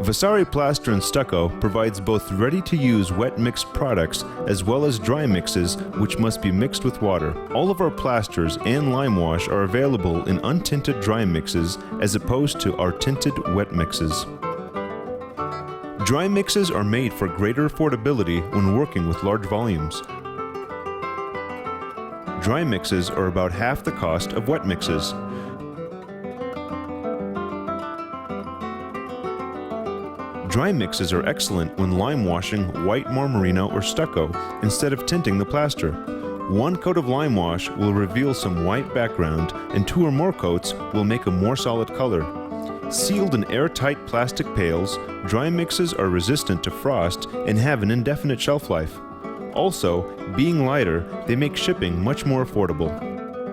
Vasari Plaster and Stucco provides both ready-to-use wet mixed products as well as dry mixes which must be mixed with water. All of our plasters and lime wash are available in untinted dry mixes as opposed to our tinted wet mixes. Dry mixes are made for greater affordability when working with large volumes. Dry mixes are about half the cost of wet mixes. Dry mixes are excellent when lime washing white Marmorino or stucco instead of tinting the plaster. One coat of lime wash will reveal some white background and 2 or more coats will make a more solid color. Sealed in airtight plastic pails, dry mixes are resistant to frost and have an indefinite shelf life. Also, being lighter, they make shipping much more affordable.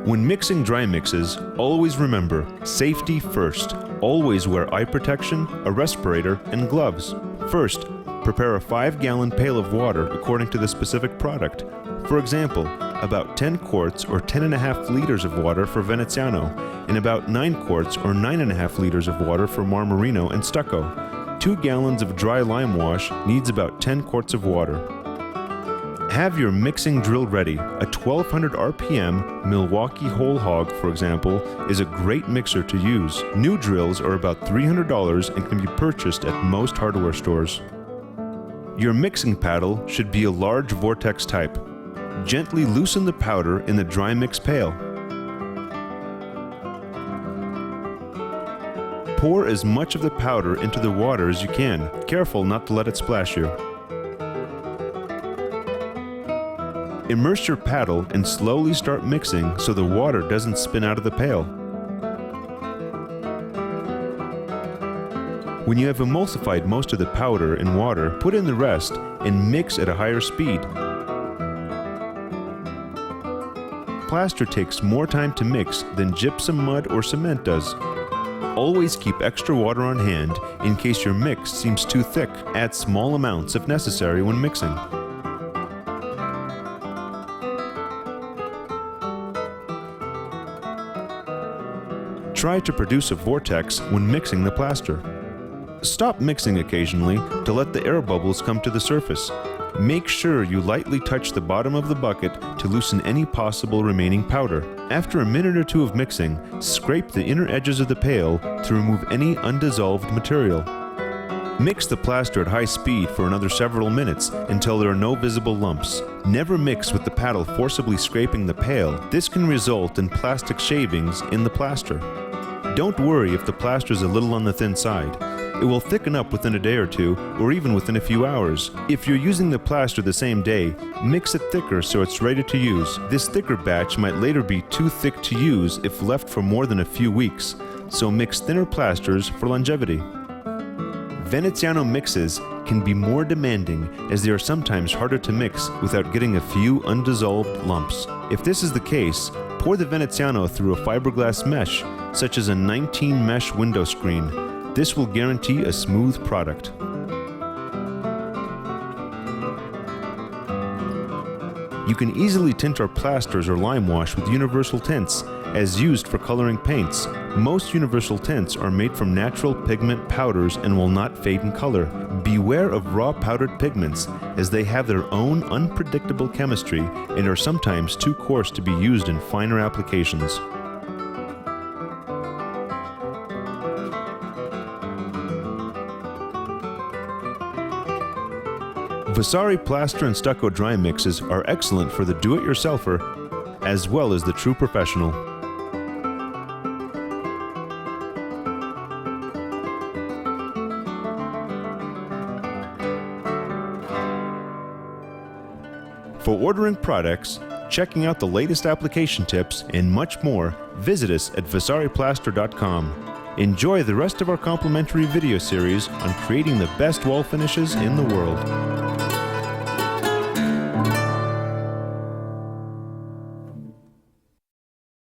When mixing dry mixes, always remember, safety first. Always wear eye protection, a respirator, and gloves. First, prepare a 5-gallon pail of water according to the specific product. For example, about 10 quarts or 10.5 liters of water for Veneziano, and about 9 quarts or 9.5 liters of water for Marmorino and Stucco. 2 gallons of dry lime wash needs about 10 quarts of water. Have your mixing drill ready. A 1200 RPM Milwaukee whole hog, for example, is a great mixer to use. New drills are about $300 and can be purchased at most hardware stores. Your mixing paddle should be a large vortex type. Gently loosen the powder in the dry mix pail. Pour as much of the powder into the water as you can. Careful not to let it splash you. Immerse your paddle and slowly start mixing so the water doesn't spin out of the pail. When you have emulsified most of the powder in water, put in the rest and mix at a higher speed. Plaster takes more time to mix than gypsum mud or cement does. Always keep extra water on hand in case your mix seems too thick. Add small amounts if necessary when mixing. Try to produce a vortex when mixing the plaster. Stop mixing occasionally to let the air bubbles come to the surface. Make sure you lightly touch the bottom of the bucket to loosen any possible remaining powder. After a minute or 2 of mixing, scrape the inner edges of the pail to remove any undissolved material. Mix the plaster at high speed for another several minutes until there are no visible lumps. Never mix with the paddle forcibly scraping the pail. This can result in plastic shavings in the plaster. Don't worry if the plaster is a little on the thin side. It will thicken up within a day or 2, or even within a few hours. If you're using the plaster the same day, mix it thicker so it's ready to use. This thicker batch might later be too thick to use if left for more than a few weeks, so mix thinner plasters for longevity. Veneziano mixes can be more demanding as they are sometimes harder to mix without getting a few undissolved lumps. If this is the case, pour the Veneziano through a fiberglass mesh, such as a 19 mesh window screen. This will guarantee a smooth product. You can easily tint our plasters or lime wash with universal tints, as used for coloring paints. Most universal tints are made from natural pigment powders and will not fade in color. Beware of raw powdered pigments, as they have their own unpredictable chemistry and are sometimes too coarse to be used in finer applications. Vasari Plaster and Stucco dry mixes are excellent for the do-it-yourselfer as well as the true professional. For ordering products, checking out the latest application tips, and much more, visit us at vasariplaster.com. Enjoy the rest of our complimentary video series on creating the best wall finishes in the world.